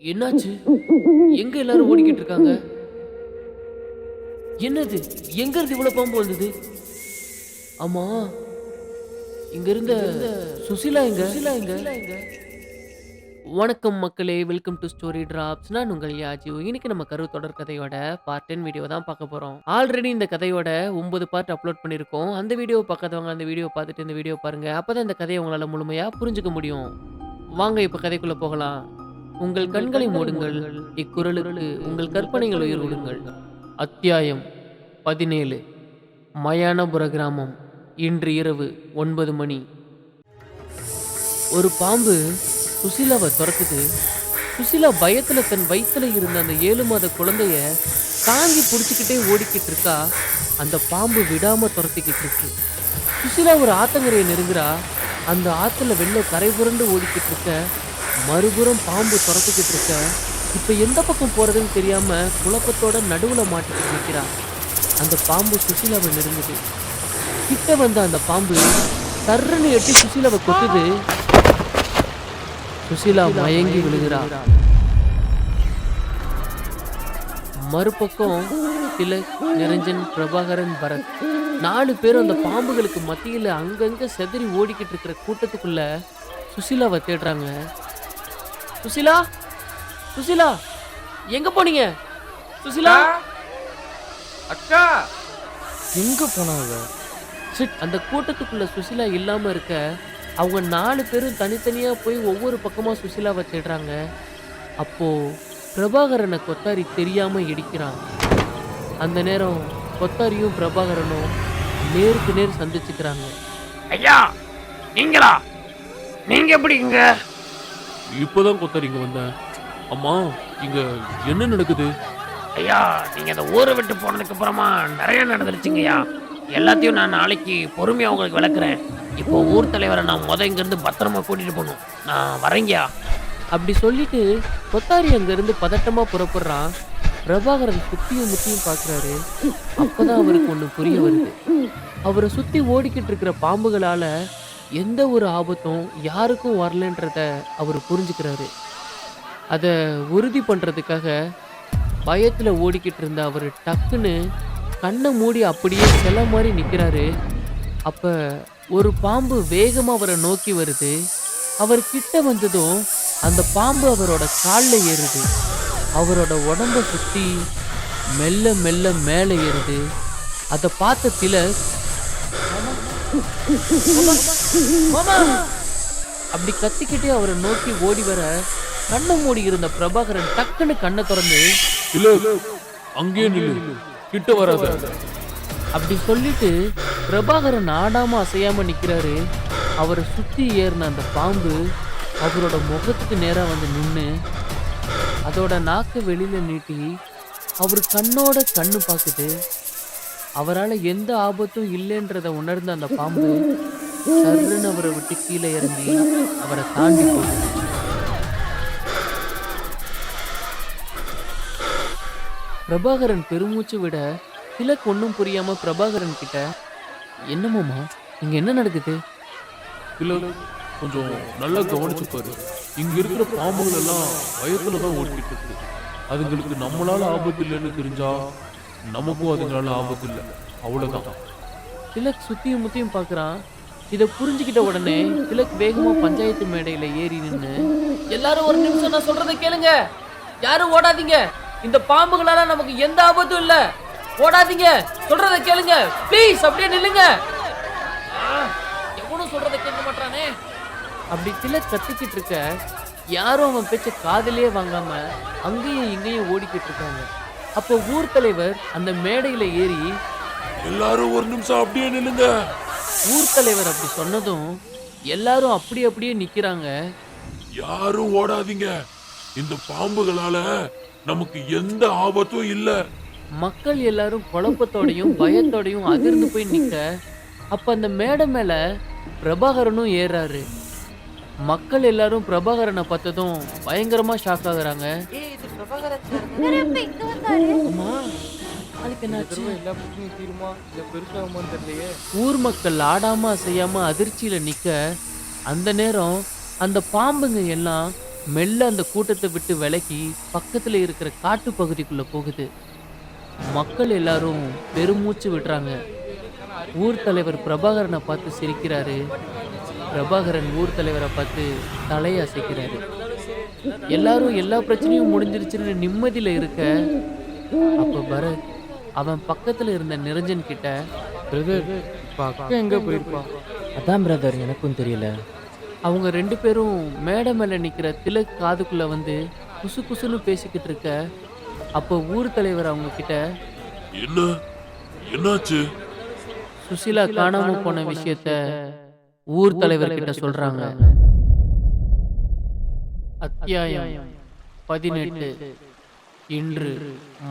என்னாச்சு? எங்க எல்லாரும் ஓடிக்கிட்டு இருக்காங்க? என்னது? எங்க இருந்து இவ்வளவு பாம்பு வந்தது? ஆமா, இங்க இருந்த சுசிலா எங்க? வணக்கம் மக்களே, வெல்கம் டு ஸ்டோரி டிராப்ஸ். நான் உங்கள் யாஜி. இன்னைக்கு நம்ம கரு தொடர் கதையோட பார்ட் 10 வீடியோ தான் பார்க்க போறோம். ஆல்ரெடி இந்த கதையோட 9 பார்ட் அப்லோட் பண்ணியிருக்கோம். அந்த வீடியோவை பார்க்காதவங்க அந்த வீடியோ பார்த்துட்டு இந்த வீடியோ பாருங்க. அப்பதான் இந்த கதையை உங்களால முழுமையா புரிஞ்சுக்க முடியும். வாங்க இப்ப கதைக்குள்ள போகலாம். உங்கள் கண்களை மூடுங்கள். இக்குறளுக்கு உங்கள் கற்பனைகள் உயிர் விடுங்கள். அத்தியாயம் 17. மயானபுர கிராமம். இன்று இரவு 9 மணி. ஒரு பாம்பு சுசிலாவை துரத்துது. சுசிலா பயத்துல தன் வயித்துல இருந்த அந்த 7 மாத குழந்தைய தாங்கி பிடிச்சிக்கிட்டே ஓடிக்கிட்டு இருக்கா. அந்த பாம்பு விடாம துரத்திக்கிட்டு இருக்கு. சுசிலா ஒரு ஆத்தங்கரையை நெருங்குறா. அந்த ஆத்துல வெள்ளம் கரை புரண்டு ஓடிக்கிட்டு இருக்க, மறுபுறம் பாம்பு துரத்திக்கிட்டு இருக்க. இப்ப எந்த பக்கம் போறதுன்னு தெரியாம குழப்பத்தோட நடுவுல மாட்டிக்கிட்டு நிக்கிறா. அந்த பாம்பு சுசிலாவை நெருங்குது. கிட்ட வந்த அந்த பாம்பு சர்ன்னு எட்டி சுசிலாவை கொத்துது. சுசிலா மயங்கி விழுகிறா. மறுபக்கம் திலக், நிரஞ்சன், பிரபாகரன், பரத் 4 பேரும் அந்த பாம்புகளுக்கு மத்தியில அங்கங்க செதறி ஓடிக்கிட்டு இருக்கிற கூட்டத்துக்குள்ள சுசிலாவை தேடுறாங்க. சுசிலா, சுசிலா, எங்க போனீங்க? சுசிலா, அக்கா எங்க போனாங்க? அந்த கூட்டத்துக்குள்ள சுசிலா இல்லாம இருக்க அவங்க 4 பேரும் தனித்தனியா போய் ஒவ்வொரு பக்கமா சுசிலாவை தேடுறாங்க. அப்போ பிரபாகரனை கொத்தாரி தெரியாம இடிக்கிறான். அந்த நேரம் கொத்தாரியும் பிரபாகரனும் நேருக்கு நேர் சந்திச்சுக்கிறாங்க. ஐயா, நீங்களா? நீங்க எப்படி இங்க? இப்பதான் கொத்தாரி இங்க வந்தேன். அம்மா, இங்க என்ன நடக்குது? ஐயா, நீங்க அந்த ஊரை விட்டு போனதுக்கு அப்புறமா நிறைய நடந்துருச்சுங்கய்யா. எல்லாத்தையும் நான் நாளைக்கு பொறுமையா உங்களுக்கு விளக்குறேன். இப்போ ஊர் தலைவரை நான் இங்க இருந்து பத்திரமா கூட்டிட்டு போகணும். நான் வரேங்கய்யா. அப்படி சொல்லிட்டு கொத்தாரி அங்க இருந்து பதட்டமா புறப்படுறான். பிரபாகரன் சுத்தியும் முத்தியும் பாக்குறாரு. அப்பதான் அவருக்கு ஒண்ணு புரிய வருது. அவரை சுத்தி ஓடிக்கிட்டு இருக்கிற பாம்புகளால எந்த ஒரு ஆபத்தும் யாருக்கும் வரலன்றத அவர் புரிஞ்சுக்கிறாரு. அத உறுதி பண்றதுக்காக பயத்துல ஓடிக்கிட்டு இருந்த அவரு டக்குன்னு கண்ணை மூடி அப்படியே சில மாதிரி நிக்கிறாரு. அப்ப ஒரு பாம்பு வேகமா அவரை நோக்கி வருது. அவர் கிட்ட வந்ததும் அந்த பாம்பு அவரோட கால்ல ஏறுது. அவரோட உடம்ப சுத்தி மெல்ல மெல்ல மேலே ஏறுது. அதை பார்த்த திலக் அப்படி கத்திக்கிட்டே அவரை நோக்கி ஓடி வர கண்ணை மூடி இருந்த பிரபாகரன் டக்குன்னு கண்ணை திறந்து, இல்ல, அங்கேயே நில்லு, கிட்ட வராத. அப்படி சொல்லிட்டு பிரபாகரன் ஆடாம அசையாம நிக்கிறாரு. அவரை சுத்தி ஏறின அந்த பாம்பு அவரோட முகத்துக்கு நேரா வந்து நின்று அதோட நாக்கு வெளியில நீட்டி அவர் கண்ணோட கண்ணு பார்க்குது. அவரால் எந்த ஆபத்தும் இல்லைன்றத உணர்ந்த அந்த பாம்பு சர்ன்னு அவரை விட்டு கீழே இறங்கி அவரை தாண்டி போகுது. பிரபாகரன் பெருமூச்சு விட திலக் ஒன்றும் புரியாம பிரபாகரன் கிட்ட, என்னமாமா இங்க என்ன நடக்குது? இல்ல, கொஞ்சம் நல்லா கவனிச்சு பாரு. இங்க இருக்கிற பாம்புகள் எல்லாம் பயத்துலதான் ஓடிக்கிட்டு இருக்கு. அதுங்களுக்கு நம்மளால ஆபத்து இல்லைன்னு தெரிஞ்சா நமக்கும் அதுங்களால ஆபத்து இல்லை, அவ்வளவுதான். திலக் சுத்தியும் முத்தியும் பார்க்கறான். இதை புரிஞ்சுக்கிட்ட உடனே திலக் வேகமா பஞ்சாயத்து மேடையில ஏறி நின்று, எல்லாரும் ஒரு நிமிஷம் நான் சொல்றதை கேளுங்க. யாரும் ஓடாதீங்க. இந்த பாம்புகளால நமக்கு எந்த ஆபத்தும் இல்ல. ஓடாதீங்க, சொல்றதை கேளுங்க ப்ளீஸ். அப்படியே நில்லுங்க. எவனும் சொல்றதை கேட்க மாட்டானே. அப்படி திலக் கத்திக்கிட்டு இருக்க யாரும் அவன் பேச்ச காதிலே வாங்காம அங்கேயும் இங்கேயும் ஓடிக்கிட்டு இருக்காங்க. அப்போ ஊர் தலைவர் அந்த மேடையில ஏறி, எல்லாரும் ஒரு நிமிஷம் அப்படியே நில்லுங்க. ஊர் தலைவர் அப்படி சொன்னதும் எல்லாரும் அப்படியே நிக்கிறாங்க. யாரும் ஓடாதீங்க. இந்த பாம்புகளால நமக்கு எந்த ஆபத்தும் இல்ல. மக்கள் எல்லாரும் குழப்பத்தோடையும் பயத்தோடையும் அதிர்ந்து போய் நிக்க, அப்ப அந்த மேடை மேல பிரபாகரனும் ஏறாரு. மக்கள் எல்லாரும் பிரபாகரனை பார்த்ததும் பயங்கரமா ஷாக் ஆகுறாங்க. அம்மா, ஆளுக்கு என்னாச்சு? ஊர் மக்கள் ஆடாம அசையாம அதிர்ச்சியில நிக்க, அந்த நேரம் அந்த பாம்புங்க எல்லாம் மெல்ல அந்த கூட்டத்தை விட்டு விலகி பக்கத்துல இருக்கிற காட்டு பகுதிக்குள்ள போகுது. மக்கள் எல்லாரும் பெருமூச்சு விடுறாங்க. ஊர் தலைவர் பிரபாகரனை பார்த்து சிரிக்கிறாரு. பிரபாகரன் ஊர் தலைவரை பார்த்து தலையை அசைக்கிறாரு. எல்லாரும் எல்லா பிரச்சனையும் முடிஞ்சிருச்சுன்னு நிம்மதியில இருக்க, அப்ப பரத் அவன் பக்கத்துல இருந்த நிரஞ்சன் கிட்ட, பிரதர், இப்ப அக்கா எங்க போயிருப்பா? அதான் பிரதர், எனக்கும் தெரியல. அவங்க 2 பேரும் மேடை மேல நிக்கிற திலக் காதுக்குள்ள வந்து குசு குசுன்னு பேசிக்கிட்டு இருக்க, அப்போ ஊர் தலைவர் அவங்க கிட்ட என்னாச்சு? சுசிலா காணாம போன விஷயத்த ஊர் தலைவர் கிட்ட சொல்றாங்க. அத்தியாயம் 18. இன்று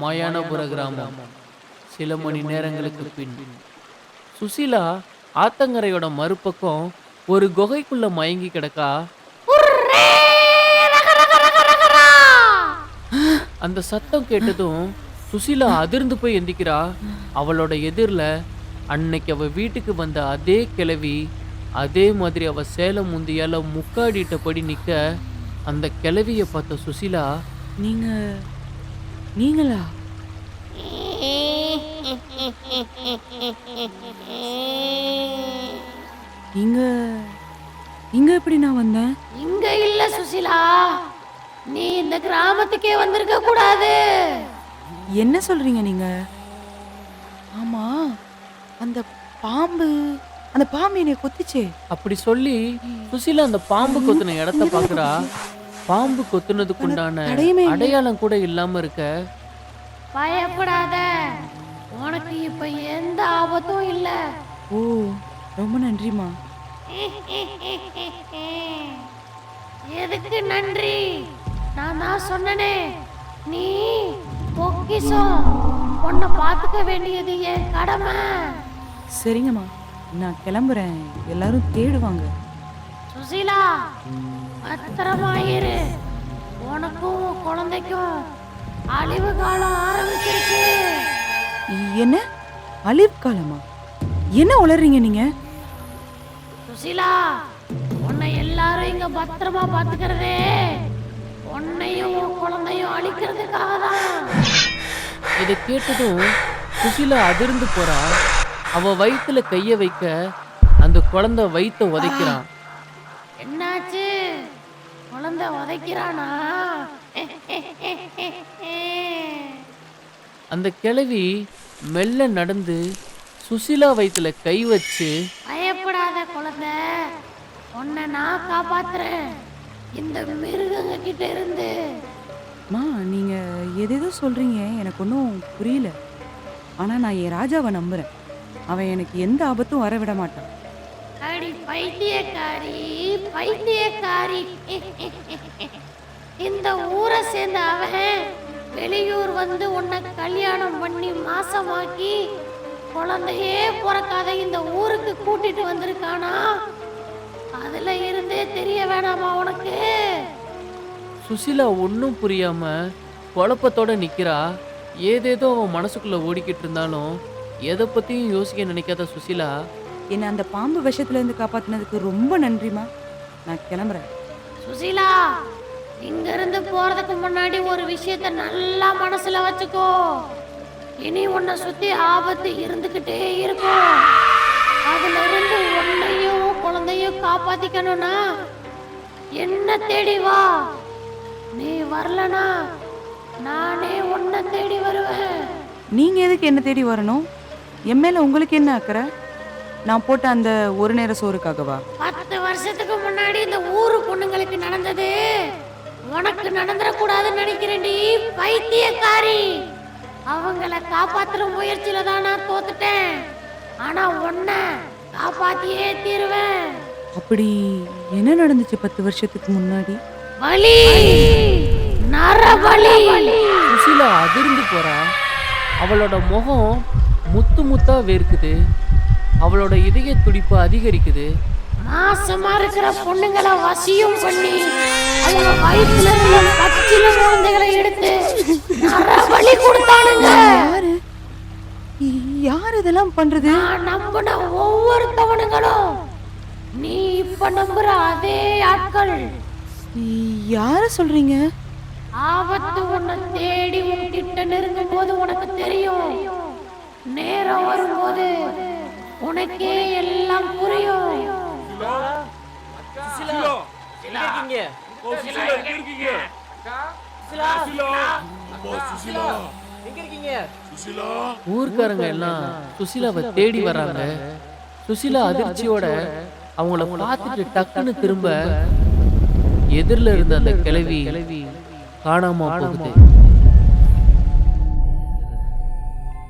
மயானபுர கிராமம். சில மணி நேரங்களுக்கு பின் சுசிலா ஆத்தங்கரையோட மறுபக்கம் ஒரு குகைக்குள்ள மயங்கி கிடக்கா. அந்த சத்தம் கேட்டதும் சுசிலா அதிர்ந்து போய் எந்திக்கிறா. அவளோட எதிரில் அன்னைக்கு அவ வீட்டுக்கு வந்த அதே கிழவி, அதே மாதிரி அவ சேலம் முந்தியால முக்காடிட்டபடி நிக்க, அந்த கிழவிய பார்த்த சுசிலா, நீங்களா? இங்க எப்படி நான் வந்தேன்? இங்க இல்ல சுசிலா, நீ இந்த கிராமத்துக்கே வந்திருக்க கூடாது. என்ன சொல்றீங்க நீங்க? ஆமா, அந்த பாம்பு என்னை கொத்துச்சே. அப்படி சொல்லி சுசிலா அந்த பாம்பு கொத்துன இடத்த பாக்குறா. பாம்பு கொத்துனதுக்குண்டான தடயமே இல்ல. அடையாளம் கூட இல்லாம இருக்க, பயப்படாத, உனக்கு இப்ப எந்த ஆபத்தும் இல்ல. ஓ, ரொம்ப நன்றிமா. எதுக்கு நன்றி? நான் தான் சொன்னனே, நீ பொக்கிஷம், உன்னை பார்த்துக்க வேண்டியது என் கடமை. சரிங்கம்மா, நான் கிளம்புறேன். எல்லாரும் தேடுவாங்க. சுசீலா, பத்திரமாயிரு. உனக்கும் உன் குழந்தைக்கும் அழிவு காலம் ஆரம்பிச்சிருக்கு. என்ன அழிவு காலமா? என்ன உளறீங்க நீங்க? சுசீலா, உன்னை எல்லாரும் இங்க பத்திரமா பாத்துக்கிறதே உன்னையும் உன் குழந்தையும் அழிக்கிறதுக்காக தான். இதை கேட்டதும் சுசிலா அதிர்ந்து போறா. அவ வயித்துல கைய வைக்க அந்த குழந்தை வயித்தை உதைக்கிறான். என்னாச்சு? குழந்தை உதைக்கிறானா? அந்த கிழவி மெல்ல நடந்து சுசிலா வயித்துல கை வச்சு, பயப்படாத குழந்தை, உன்னை நான் காப்பாத்துறேன் இந்த மிருகங்க கிட்ட இருந்து. மா, நீங்க எதேதோ சொல்றீங்க, எனக்கு ஒன்றும் புரியல. ஆனா நான் என் ராஜாவை நம்புறேன். அவன் எனக்கு எந்த ஆபத்தும் வர விட மாட்டான். அடி பைத்தியக்காரி, பைத்தியக்காரி. இந்த ஊரை சேர்ந்த அவன் வெளியூர் வந்து உன்னை கல்யாணம் பண்ணி மாசமாக்கி குழந்தையே பிறக்காத இந்த ஊருக்கு கூட்டிட்டு வந்திருக்கானா? அதுல இருந்தே தெரிய வேணாமா உனக்கு? சுசிலா ஒன்றும் புரியாம குழப்பத்தோட நிக்கிறா. ஏதேதோ அவன் மனசுக்குள்ள ஓடிக்கிட்டு இருந்தாலும் எதை பத்தியும் யோசிக்க நினைக்காத சுசிலா, என்னை அந்த பாம்பு விஷத்துல இருந்து காப்பாத்தினதுக்கு ரொம்ப நன்றிமா. நான் கிளம்புறேன். சுசீலா, இங்க இருந்து போறதுக்கு முன்னாடி ஒரு விஷயத்த நல்லா மனசுல வச்சுக்கோ. இனி உன்னை சுத்தி ஆபத்து இருந்துகிட்டே இருக்கும். அதுல இருந்து உன்னையும் குழந்தையும் காப்பாத்திக்கணும்னா என்ன தேடி வா. நீ வரலனா நானே உன்னை தேடி வருவேன். நீங்க எதுக்கு என்ன தேடி வரணும்? என் மேல உங்களுக்கு என்ன அக்கறை? நான் போட்ட அந்த ஒரு நேர சோறுக்காகவா? 10 வருஷத்துக்கு முன்னாடி இந்த ஊரு பொண்ணுங்களுக்கு நடந்தது உனக்கு நடந்துடக்கூடாதுன்னு நினைக்கிறேன்டி, பைத்தியக்காரி. அவங்கள காப்பாத்துற முயற்சியில தான் நான் தோத்துட்டேன். ஆனா உன்னை காப்பாத்தியே தீருவேன். அப்படி என்ன நடந்துச்சு 10 வருஷத்துக்கு முன்னாடி? வலி, நரபலி. சுசிலா அதிர்ந்து போறா. அவளோட முகம் முத்து முத்தா வேர்க்குது. அவளோட இதய துடிப்பு அதிகரிக்குது. மாசமா இருக்கிற பொண்ணுங்களை வசியம் பண்ணி அவங்க வயிற்றுல இருந்த பச்சில குழந்தைகளை எடுத்து நரபலி கொடுத்தானுங்க. யார் இதெல்லாம் பண்றது? நான் நம்பின ஒவ்வொருத்தவனுங்களும் நீ இப்ப நம்புற அதே ஆட்கள். யார சொல்றீங்க? ஆபத்து உன்னை தேடி உன்கிட்ட நெருங்கும் போது உனக்கு தெரியும். நேரம் வரும்போது உனக்கே எல்லாம் புரியும். ஊர்க்காரங்க எல்லாம் சுசிலாவை தேடி வராங்க. சுசிலா அதிர்ச்சியோட அவங்கள பார்த்துட்டு டக்குன்னு திரும்ப எதிரில் இருந்த அந்த கிழவி காணாம போகுது.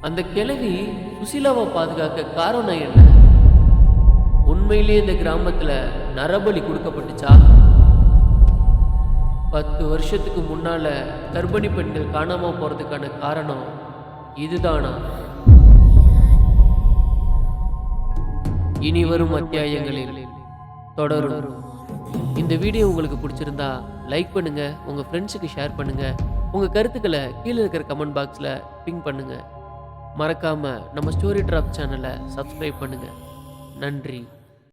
அந்த கிழவி சுசிலாவை பாதுகாக்க காரணம் என்ன? உண்மையிலேயே இந்த கிராமத்துல நரபலி கொடுக்கப்பட்டுச்சா? 10 வருஷத்துக்கு முன்னால கர்ப்பிணி பெண்கள் காணாம போறதுக்கான காரணம் இதுதானா? இனி வரும் அத்தியாயங்களில் தொடரும். இந்த வீடியோ உங்களுக்கு பிடிச்சிருந்தா லைக் பண்ணுங்க, உங்க ஃப்ரெண்ட்ஸுக்கு ஷேர் பண்ணுங்க, உங்க கருத்துக்களை கீழே இருக்கிற கமெண்ட் பாக்ஸ்ல பிங் பண்ணுங்க. மறக்காம நம்ம ஸ்டோரி டிராப் சேனலை சப்ஸ்கிரைப் பண்ணுங்க. நன்றி.